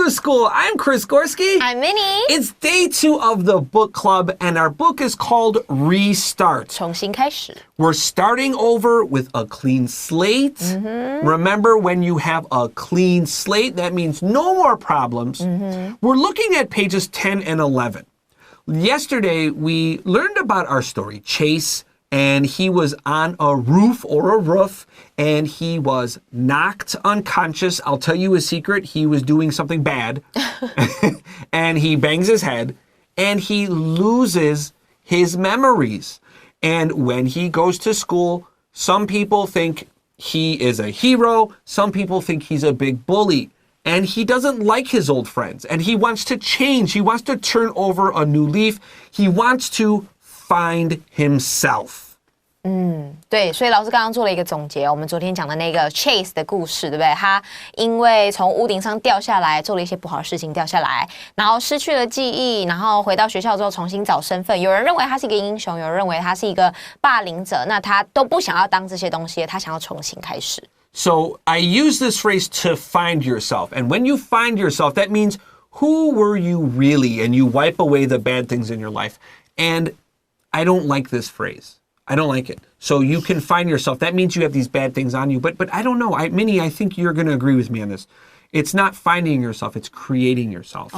for School. I'm Chris Gorski. I'm Minnie. It's day 2 of the book club, and our book is called Restart. 重新开始. We're starting over with a clean slate. Remember, when you have a clean slate, that means no more problems. We're looking at pages 10 and 11. Yesterday, we learned about our story, Chase, and he was on a roof, and he was knocked unconscious. I'll tell you a secret. He was doing something bad, and he bangs his head, and he loses his memories. And when he goes to school, some people think he is a hero. Some people think he's a big bully. And he doesn't like his old friends, and he wants to change. He wants to turn over a new leaf. He wants to find himself. 对，所以老师刚刚做了一个总结，我们昨天讲的那个 Chase 的故事，对不对？他因为从屋顶上掉下来，做了一些不好的事情掉下来，然后失去了记忆，然后回到学校之后重新找身份。有人认为他是一个英雄，有人认为他是一个霸凌者，那他都不想要当这些东西，他想要重新开始。So I use this phrase to find yourself. And when you find yourself, that means who were you really? And you wipe away the bad things in your life. And I don't like this phrase. I don't like it. So you can find yourself. That means you have these bad things on you. But I don't know. Minnie, I think you're going to agree with me on this. It's not finding yourself. It's creating yourself.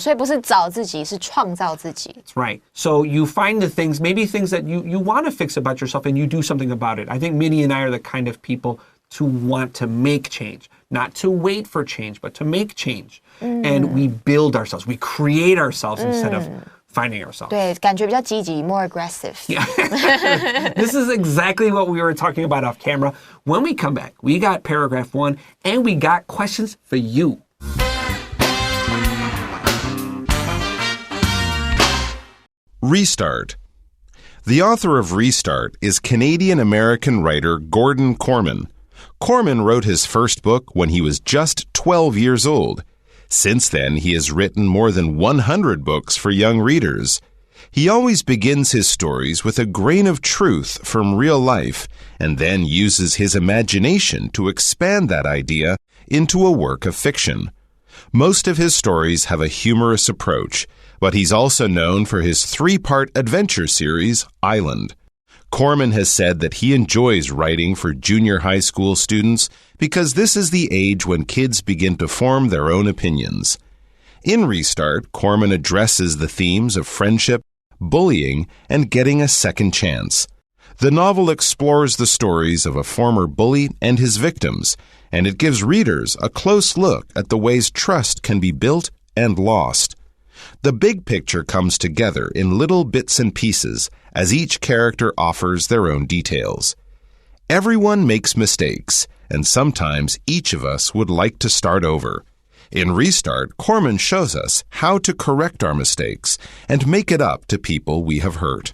所以不是找自己，是创造自己。That's right. So you find the things, maybe things that you want to fix about yourself, and you do something about it. I think Minnie and I are the kind of people to want to make change, not to wait for change, but to make change. And we build ourselves. We create ourselves instead of finding ourselves. 对，感觉比较积极 more aggressive. Yeah. This is exactly what we were talking about off camera. When we come back, we got paragraph 1, and we got questions for you. Restart. The author of Restart is Canadian-American writer Gordon Korman. Korman wrote his first book when he was just 12 years old. Since then, he has written more than 100 books for young readers. He always begins his stories with a grain of truth from real life and then uses his imagination to expand that idea into a work of fiction. Most of his stories have a humorous approach, but he's also known for his 3-part adventure series, Island. Korman has said that he enjoys writing for junior high school students because this is the age when kids begin to form their own opinions. In Restart, Korman addresses the themes of friendship, bullying, and getting a second chance. The novel explores the stories of a former bully and his victims, and it gives readers a close look at the ways trust can be built and lost. The big picture comes together in little bits and pieces as each character offers their own details. Everyone makes mistakes, and sometimes each of us would like to start over. In Restart, Korman shows us how to correct our mistakes and make it up to people we have hurt.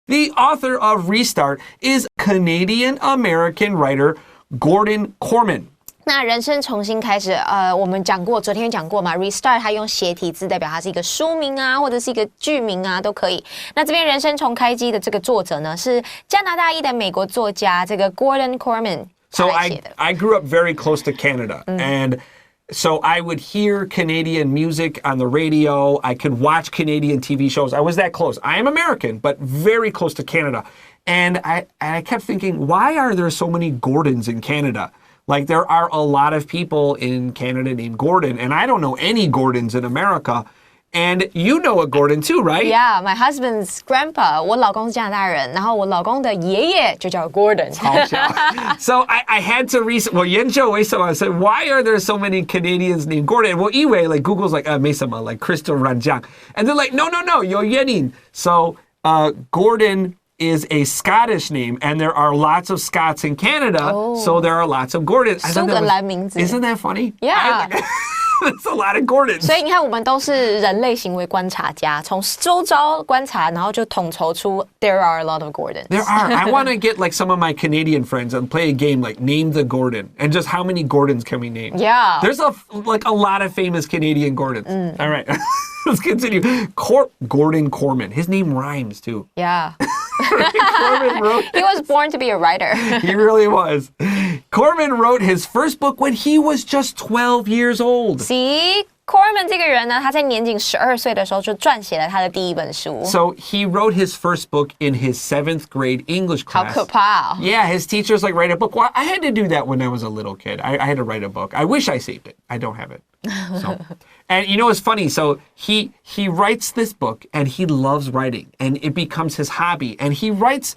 The author of Restart is Canadian-American writer Gordon Korman. 那人生重新开始，我们讲过，昨天讲过嘛 ，restart 它用斜体字代表它是一个书名啊，或者是一个剧名啊，都可以。那这边人生重开机的这个作者呢，是加拿大裔的美国作家，这个 Gordon Korman 他来写的。So I grew up very close to Canada, and so I would hear Canadian music on the radio. I could watch Canadian TV shows. I was that close. I am American, but very close to Canada. And I kept thinking, why are there so many Gordons in Canada? Like, there are a lot of people in Canada named Gordon, and I don't know any Gordons in America. And you know a Gordon too, right? Yeah, my husband's grandpa. 我老公是加拿大人，然后我老公的爷爷就叫 Gordon. So I had to well, 研究为什么 I said, why are there so many Canadians named Gordon? Well, anyway, like Google's like, 没什么, like Crystal Ranjang. And they're like, no, 有原因. So Gordon is a Scottish name, and there are lots of Scots in Canada, so there are lots of Gordons. Isn't that funny? Yeah. That's a lot of Gordons. 所以你看，我们都是人类行为观察家，从周遭观察，然后就统筹出 there are a lot of Gordons. There are. I want to get like some of my Canadian friends and play a game like Name the Gordon, and just how many Gordons can we name? Yeah. There's a lot of famous Canadian Gordons. All right. Let's continue. Gordon Korman. His name rhymes too. Yeah. Corman wrote... He was born to be a writer. He really was. Corman wrote his first book when he was just 12 years old. See? Corman 这个人呢，他在年仅12岁的时候就撰写了他的第一本书。So he wrote his first book in his 7th grade English class. 好可怕哦。Yeah, his teachers like write a book. Well, I had to do that when I was a little kid. I had to write a book. I wish I saved it. I don't have it. So, and you know it's funny. So he writes this book and he loves writing and it becomes his hobby. And he writes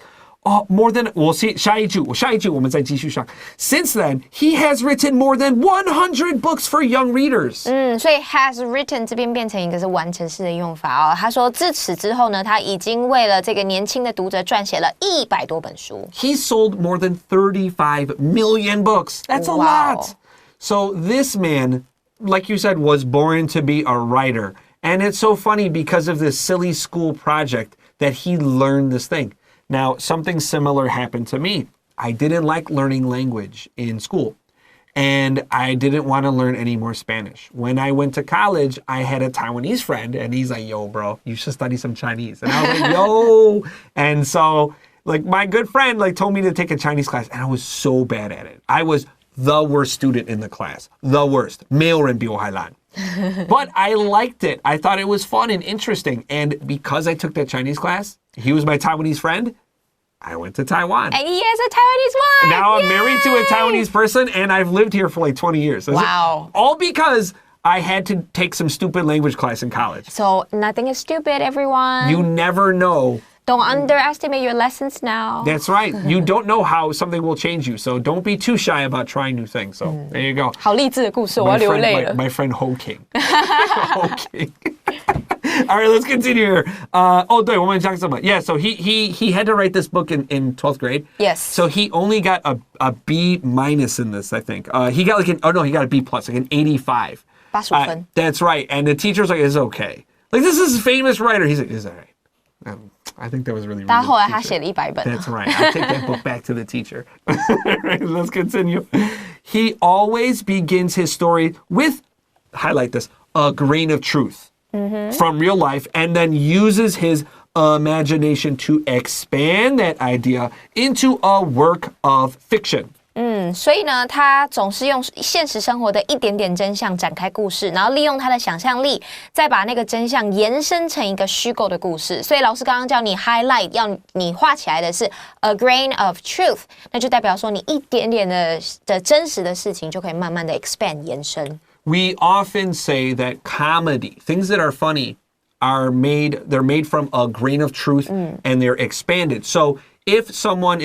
more than we'll see. 下一句我们再继续上. Since then, he has written more than 100 books for young readers. 所以 has written 这边变成一个是完成式的用法哦。他说自此之后呢，他已经为了这个年轻的读者撰写了100多本书。He sold more than 35 million books. That's a lot. So this man, like you said, was born to be a writer. And it's so funny because of this silly school project that he learned this thing. Now, something similar happened to me. I didn't like learning language in school. And I didn't want to learn any more Spanish. When I went to college, I had a Taiwanese friend. And he's like, yo, bro, you should study some Chinese. And I was like, yo. And so, like, my good friend, like, told me to take a Chinese class. And I was so bad at it. I was the worst student in the class. The worst. 没有人比我还烂. But I liked it. I thought it was fun and interesting. And because I took that Chinese class, he was my Taiwanese friend, I went to Taiwan. And he has a Taiwanese wife. Now I'm married to a Taiwanese person and I've lived here for like 20 years. Wow. All because I had to take some stupid language class in college. So nothing is stupid, everyone. You never know. Don't underestimate your lessons now. That's right. You don't know how something will change you. So don't be too shy about trying new things. So there you go. 好励志的故事，我要流泪了。 My friend Ho King. Ho King. All right, let's continue here. 对，我们讲什么? Yeah, so he had to write this book in 12th grade. Yes. So he only got a B minus in this, I think. He got like he got a B plus, like an 85. 85分。 That's right. And the teacher's like, it's okay. Like, this is a famous writer. He's like, it's all right. I think that was really rude. 但后来他写了100本。 That's right. I take that book back to the teacher. Right, let's continue. He always begins his story with, highlight this, a grain of truth from real life, and then uses his imagination to expand that idea into a work of fiction. 所以呢，他总是用现实生活的一点点真相展开故事，然后利用他的想象力，再把那个真相延伸成一个虚构的故事。所以老师刚刚叫你 highlight， 要你画起来的是 a grain of truth， 那就代表说你一点点的真实的事情就可以慢慢的 expand 延伸。We often say that comedy, things that are funny, they're made from a grain of truth and they're expanded. So if someone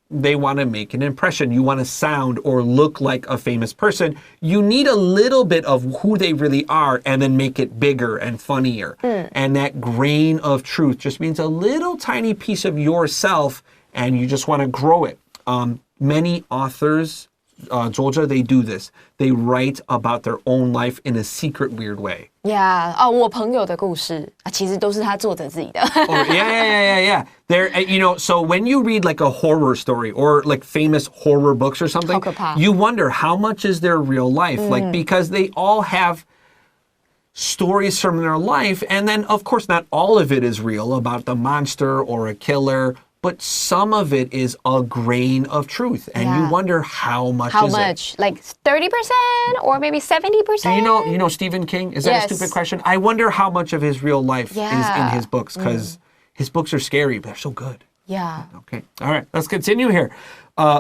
they want to make an impression, you want to sound or look like a famous person, you need a little bit of who they really are and then make it bigger and funnier. And that grain of truth just means a little tiny piece of yourself and you just want to grow it. Many authors, Georgia, they do this. They write about their own life in a secret, weird way. Yeah, 我朋友的故事其实都是他作者自己的。Yeah. There, so when you read like a horror story or like famous horror books or something, 好可怕。 you wonder how much is their real life, like because they all have stories from their life, and then of course not all of it is real about the monster or a killer. But some of it is a grain of truth. And you wonder how much is it? How much? Like 30% or maybe 70%? Do you know Stephen King? Is that a stupid question? I wonder how much of his real life is in his books because his books are scary, but they're so good. Yeah. Okay. All right. Let's continue here.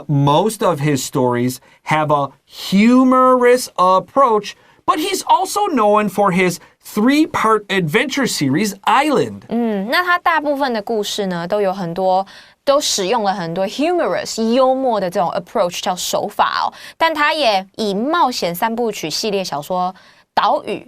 Most of his stories have a humorous approach, but he's also known for his 3-part adventure series, Island. 那他大部分的故事呢，都使用了很多 humorous 幽默的这种 approach 叫手法哦，但他也以冒险3部曲系列小说《岛屿》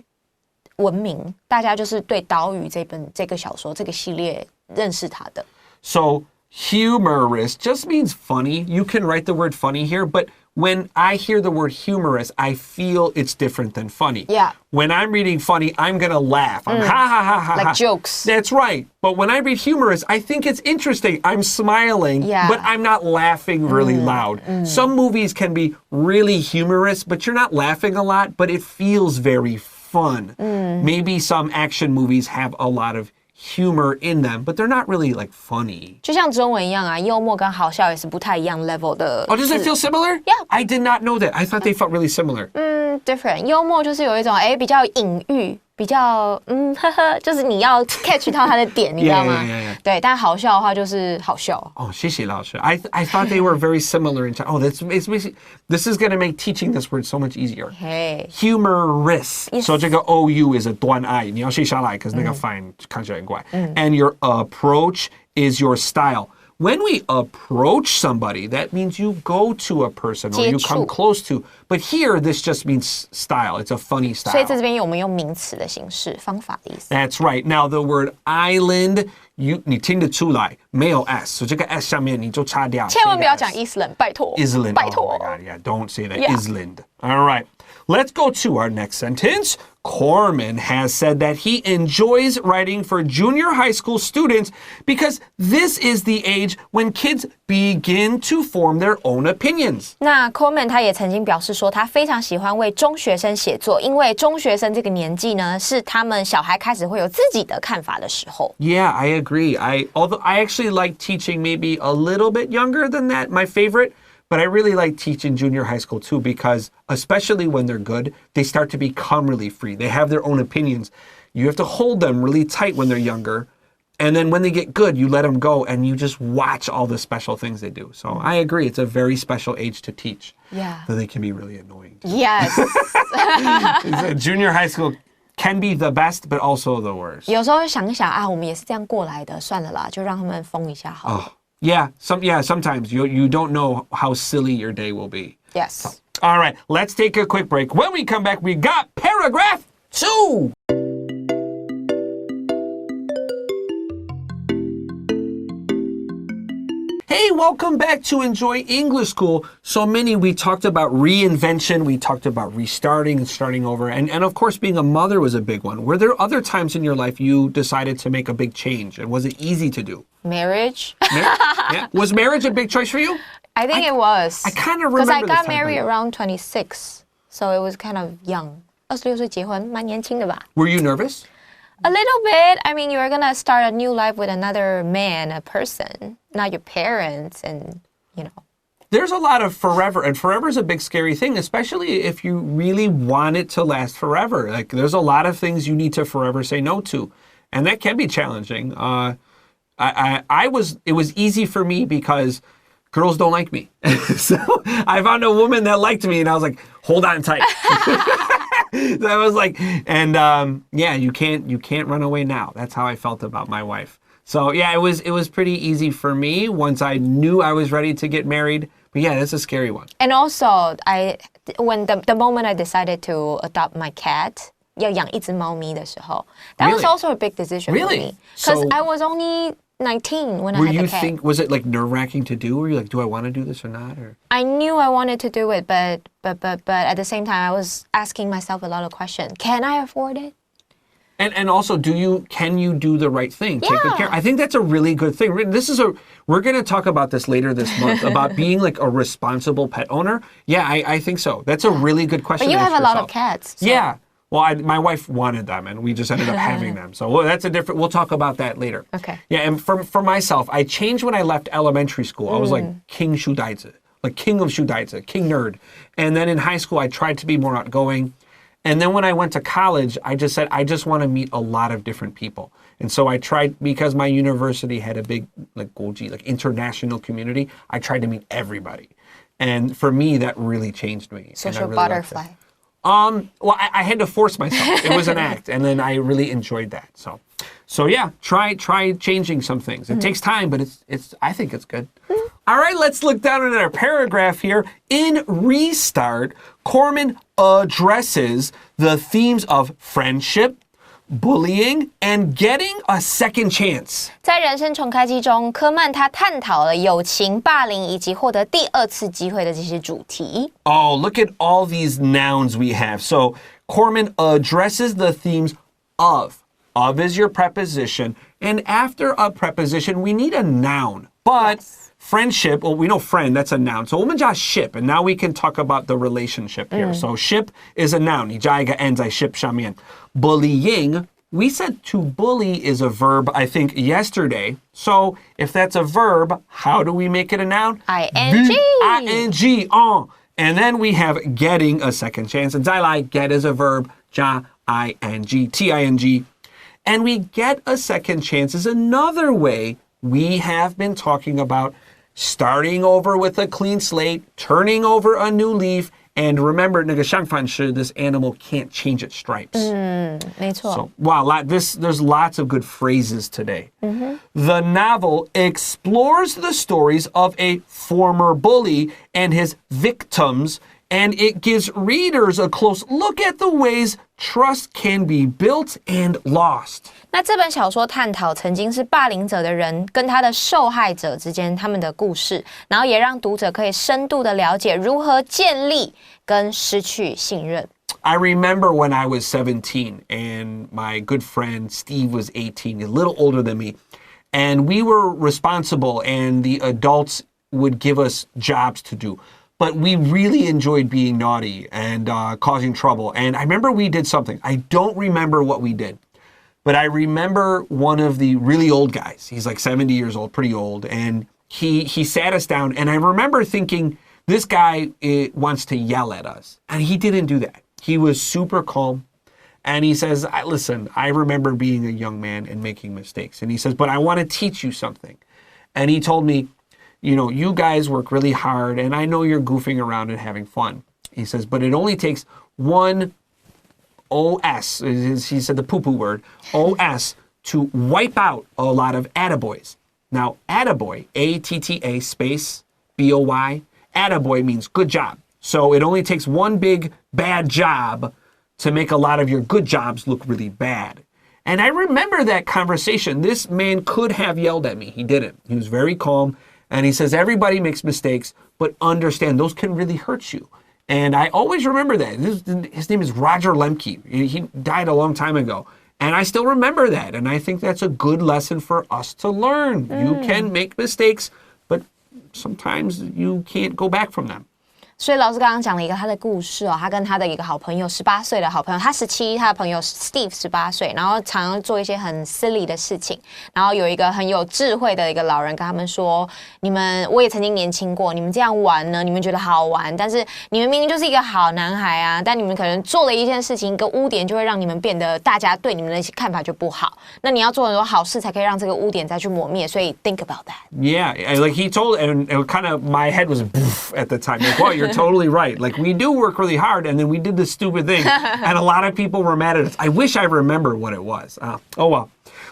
闻名，大家就是对《岛屿》这个小说这个系列认识他的。So humorous just means funny. You can write the word funny here, but when I hear the word humorous, I feel it's different than funny. Yeah. When I'm reading funny, I'm going to laugh. I'm ha. Like jokes. That's right. But when I read humorous, I think it's interesting. I'm smiling, but I'm not laughing really loud. Some movies can be really humorous, but you're not laughing a lot, but it feels very fun. Maybe some action movies have a lot of humor in them, but they're not really like funny. 就像中文一样啊，幽默跟好笑也是不太一样 level 的。Oh, does it feel similar? Yeah. I did not know that. I thought they felt really similar. Different. 幽默就是有一种比较隐喻，比较呵呵，就是你要 catch 到他的点，你知道吗？ Yeah. 对，但好笑的话就是好笑。Oh, 谢谢老师. I thought they were very similar in time. Oh, this is going to make teaching this word so much easier. Hey. Humorous. So 这个 OU is a 短 I. 你要写下来 because 那个发音看起来很怪. And your approach is your style. When we approach somebody, that means you go to a person or you come close to. But here, this just means style. It's a funny style. 所以在这边我们用名词的形式，方法的意思。That's right. Now, the word island, 你听得出来，没有 s. So 这个 s 下面你就擦掉。千万不要讲 Island， 拜托。Island. 拜托。Oh my God, yeah, don't say that. Yeah. Island. All right. Let's go to our next sentence. Corman has said that he enjoys writing for junior high school students because this is the age when kids begin to form their own opinions. 那 Corman 他也曾经表示说，他非常喜欢为中学生写作，因为中学生这个年纪呢，是他们小孩开始会有自己的看法的时候。Yeah, I agree. Although I actually like teaching maybe a little bit younger than that, my favorite. But I really like teaching junior high school too because especially when they're good, they start to become really free. They have their own opinions. You have to hold them really tight when they're younger. And then when they get good, you let them go and you just watch all the special things they do. So I agree. It's a very special age to teach. Yeah. But they can be really annoying. Yes. Junior high school can be the best, but also the worst. 有时候想一想啊，我们也是这样过来的，算了啦，就让他们疯一下好了。Yeah, sometimes you don't know how silly your day will be. Yes. All right, let's take a quick break. When we come back, we got paragraph 2. Hey, welcome back to Enjoy English School. So Minnie, we talked about reinvention, we talked about restarting and starting over, and of course being a mother was a big one. Were there other times in your life you decided to make a big change, and was it easy to do? Marriage. Yeah. Was marriage a big choice for you? I think it was. I kind of remember because I got this married around 26, so it was kind of young. 26岁结婚，蛮年轻的吧？ Were you nervous? A little bit. I mean, you're gonna start a new life with another man, a person, not your parents, and you know. There's a lot of forever, and forever is a big scary thing, especially if you really want it to last forever. Like, there's a lot of things you need to forever say no to, and that can be challenging. It was easy for me because girls don't like me. So I found a woman that liked me, and I was like, hold on tight. So I was like, and yeah, you can't run away now. That's how I felt about my wife. So yeah, it was pretty easy for me once I knew I was ready to get married. But yeah, that's a scary one. And also, when the moment I decided to adopt my cat, 要养一只猫咪的时候, that was also a big decision for me. Because I was only 19 when I had the cat. Was it like nerve-wracking to do? Were you like, do I want to do this or not? Or? I knew I wanted to do it, but at the same time, I was asking myself a lot of questions. Can I afford it? And also, can you do the right thing? Take good care. I think that's a really good thing. We're going to talk about this later this month, about being like a responsible pet owner. Yeah, I think so. That's a really good question. But you have a lot of cats. So. Yeah. Well, my wife wanted them, and we just ended up having them. So that's we'll talk about that later. Okay. Yeah, and for myself, I changed when I left elementary school. I was like King Shudaitsu, like King of Shudaitsu, King Nerd. And then in high school, I tried to be more outgoing. And then when I went to college, I just said, I just want to meet a lot of different people. And so I tried, because my university had a big, like goji, like international community, I tried to meet everybody. And for me, that really changed me. Social butterfly. Well, I had to force myself. It was an act, and then I really enjoyed that. So yeah, try changing some things. It takes time, but I think it's good. All right, let's look down at our paragraph here. In Restart, Corman addresses the themes of friendship, bullying, and getting a second chance. 在人生重开机中，科曼他探讨了友情、霸凌以及获得第二次机会的这些主题。Oh, look at all these nouns we have. So Corman addresses the themes of. Of is your preposition, and after a preposition, we need a noun. But friendship, well, we know friend, that's a noun. So 我们加 ship, and now we can talk about the relationship here. So ship is a noun. 你加一个 n 在 ship 上面. Bullying we said to bully is a verb, I think, yesterday. So if that's a verb, how do we make it a noun? ing. ing. And then we have getting a second chance. And 再来, get is a verb, 加 ing, ting. And we get a second chance is another way we have been talking about starting over with a clean slate, turning over a new leaf, and remember, 那个相反是 this animal can't change its stripes. 没错。 So, wow, there's lots of good phrases today. The novel explores the stories of a former bully and his victims, and it gives readers a close look at the ways trust can be built and lost. 那这本小说探讨曾经是霸凌者的人跟他的受害者之间他们的故事，然后也让读者可以深度的了解如何建立跟失去信任。I remember when I was 17 and my good friend Steve was 18, a little older than me, and we were responsible and the adults would give us jobs to do. But we really enjoyed being naughty and causing trouble. And I remember we did something. I don't remember what we did. But I remember one of the really old guys. He's like 70 years old, pretty old. And he sat us down. And I remember thinking, this guy wants to yell at us. And he didn't do that. He was super calm. And he says, listen, I remember being a young man and making mistakes. And he says, but I want to teach you something. And he told me, you know, you guys work really hard. And I know you're goofing around and having fun. He says, but it only takes one OS, he said the poo-poo word, OS, to wipe out a lot of attaboys. Now, attaboy, A-T-T-A space B-O-Y, attaboy means good job. So it only takes one big bad job to make a lot of your good jobs look really bad. And I remember that conversation. This man could have yelled at me. He didn't. He was very calm. And he says, everybody makes mistakes, but understand those can really hurt you. And I always remember that. His name is Roger Lemke. He died a long time ago. And I still remember that. And I think that's a good lesson for us to learn. You can make mistakes, but sometimes you can't go back from them. 所以老师刚刚讲了一个他的故事哦，他跟他的一个好朋友18岁的好朋友，他17，他的朋友 Steve 18岁，然后常常做一些很 silly 的事情，然后有一个很有智慧的一个老人跟他们说，我也曾经年轻过，你们这样玩呢，你们觉得好玩，但是你们明明就是一个好男孩啊，但你们可能做了一件事情，一个污点就会让你们变得大家对你们的看法就不好，那你要做很多好事才可以让这个污点再去抹灭，所以 think about that. Yeah, like he told, and kind of my head was at the time. Like, wow, you're totally right. Like, we do work really hard, and then we did this stupid thing, and a lot of people were mad at us. I wish I remember what it was. Oh, well.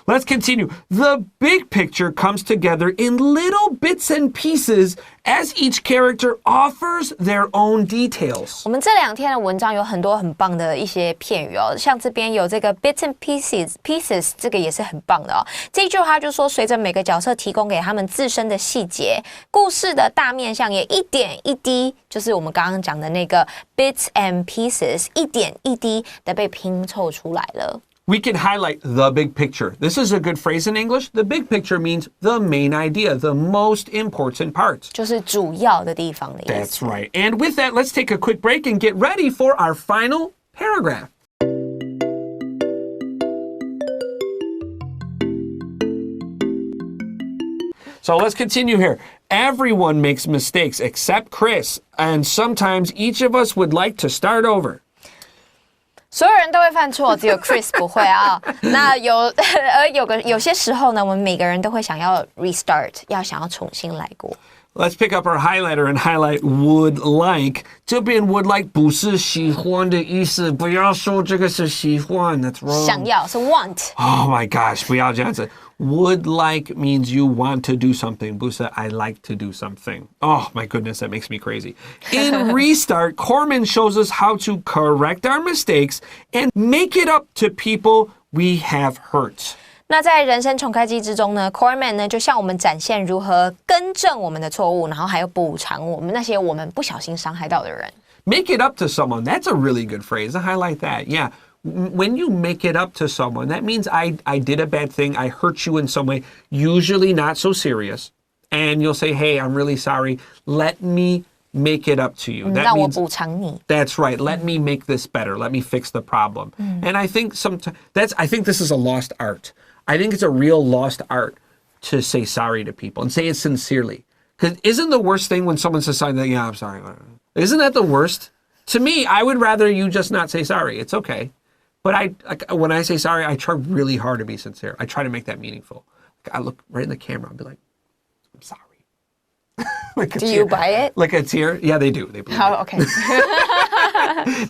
Let's continue. The big picture comes together in little bits and pieces as each character offers their own details. 我们这2天的文章有很多很棒的一些片语哦，像这边有这个 bits and pieces， 这个也是很棒的哦。这句话就说，随着每个角色提供给他们自身的细节，故事的大面向也一点一滴，就是我们刚刚讲的那个 bits and pieces， 一点一滴的被拼凑出来了。We can highlight the big picture. This is a good phrase in English. The big picture means the main idea, the most important part. 就是主要的地方的意思。That's right. And with that, let's take a quick break and get ready for our final paragraph. So let's continue here. Everyone makes mistakes except Chris, and sometimes each of us would like to start over. 所有人都会犯错，只有 Chris 不会啊。那有些时候呢，我们每个人都会想要 restart， 想要重新来过。Let's pick up our highlighter and highlight would like. 这边 would like 不是喜欢的意思，不要说这个是喜欢 that's wrong. 想要是 want. Oh my gosh, 不要这样子。Would like means you want to do something. 不是 I like to do something. Oh my goodness, that makes me crazy. In Restart, Corman shows us how to correct our mistakes and make it up to people we have hurt. 那在人生重开机之中呢 Corman 呢就向我们展现如何更正我们的错误，然后还有补偿我们那些我们不小心伤害到的人。Make it up to someone. That's a really good phrase. I highlight that. Yeah. When you make it up to someone, that means I did a bad thing. I hurt you in some way, usually not so serious. And you'll say, hey, I'm really sorry. Let me make it up to you. That 让我 means 补偿你。 that's right. Let me make this better. Let me fix the problem. And I think I think this is a lost art. I think it's a real lost art to say sorry to people and say it sincerely. Because isn't the worst thing when someone says something, yeah, I'm sorry. Isn't that the worst? To me, I would rather you just not say sorry. It's okay. But when I say sorry, I try really hard to be sincere. I try to make that meaningful. I look right in the camera. I'll be like, I'm sorry. Do you buy it? Like a tear? Yeah, they do. They believe Oh, it. okay.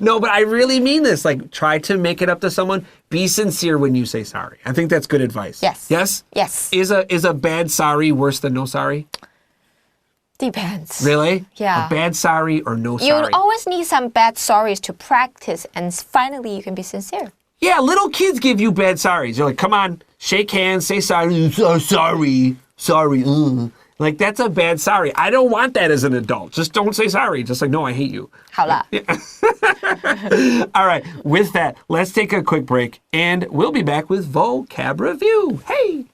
No, but I really mean this. Like, try to make it up to someone. Be sincere when you say sorry. I think that's good advice. Yes. Yes? Yes. Is a bad sorry worse than no sorry? Depends. Really? Yeah. A bad sorry or no You sorry? always need some bad sorries to practice, and finally you can be sincere. Yeah, little kids give you bad sorries. You're like, come on, shake hands, say sorry. Sorry. Like, that's a bad sorry. I don't want that as an adult. Just don't say sorry. Just like, no, I hate you. 好啦。 All right, with that, let's take a quick break, and we'll be back with vocab review. Hey!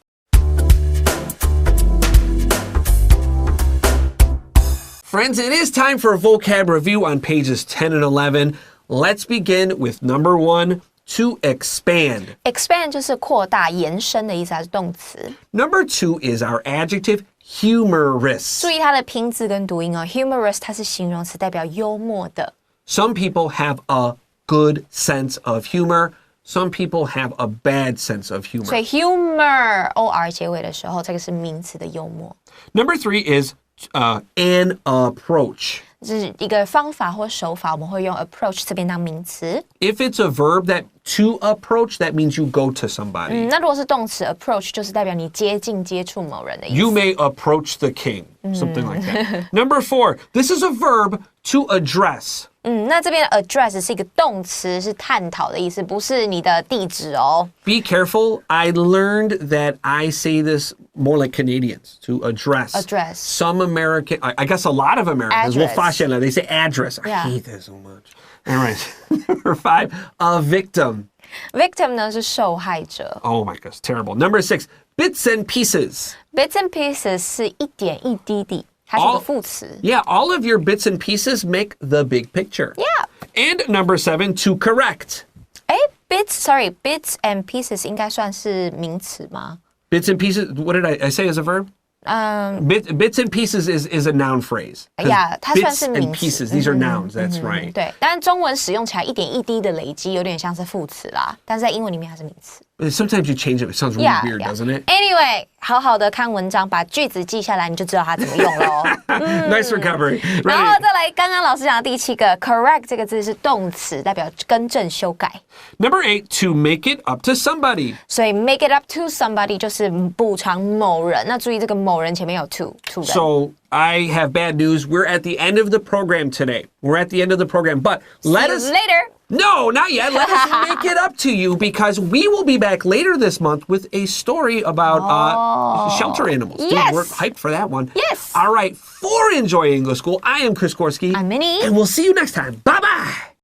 Friends, it is time for a vocab review on pages 10 and 11. Let's begin with number 1, to expand. Expand 就是扩大、延伸的意思，还是动词。 Number 2 is our adjective, humorous. 注意它的拼字跟读音哦。Humorous 它是形容词，代表幽默的。 Some people have a good sense of humor. Some people have a bad sense of humor. 所以 humor or 结尾的时候，这个是名词的幽默。 Number 3 is an approach. 就是一个方法或手法，我们会用 approach 这边当名词。 If it's a verb that to approach, that means you go to somebody. 那如果是动词 approach，就是代表你接近、接触某人的意思。 You may approach the king, something like that. Number 4, this is a verb to address. 那这边的 address 是一个动词，是探讨的意思，不是你的地址哦。 Be careful. I learned that I say this more like Canadians, to address. Address. Some American, I guess a lot of Americans, Address. 我发现了, they say address. Yeah. I hate that so much. All right. Number 5, a victim. Victim 呢是受害者。 Oh my gosh, terrible. Number 6, bits and pieces. Bits and pieces 是一点一滴滴，它是一个副词。 Yeah, all of your bits and pieces make the big picture. Yeah. And number 7, to correct. Bits and pieces 应该算是名词吗？ Bits and pieces, what did I say as a verb? Bits and pieces is a noun phrase. 呀，它算是 Bits 名 and 词。 pieces, these are nouns, that's right. 对，但是中文使用起来一点一滴的累积，有点像是副词啦，但是在英文里面它是名词。 Sometimes you change it, it sounds really weird, doesn't it? Anyway， 好好的看文章，把句子记下来，你就知道它怎么用喽。Nice recovery. 然后 Right. 再来，刚刚老师讲的第7个 correct 这个字是动词，代表更正、修改。 Number 8, to make it up to somebody. 所以 make it up to somebody 就是补偿某人。那注意这个某人前面有 to 人。 So I have bad news. We're at the end of the program today. We're at the end of the program, but let See us... you later. No, not yet. Let us make it up to you because we will be back later this month with a story about shelter animals. Dude, Yes. we're hyped for that one. Yes. All right. For Enjoy English School, I am Chris Gorski. I'm Minnie. And we'll see you next time. Bye-bye.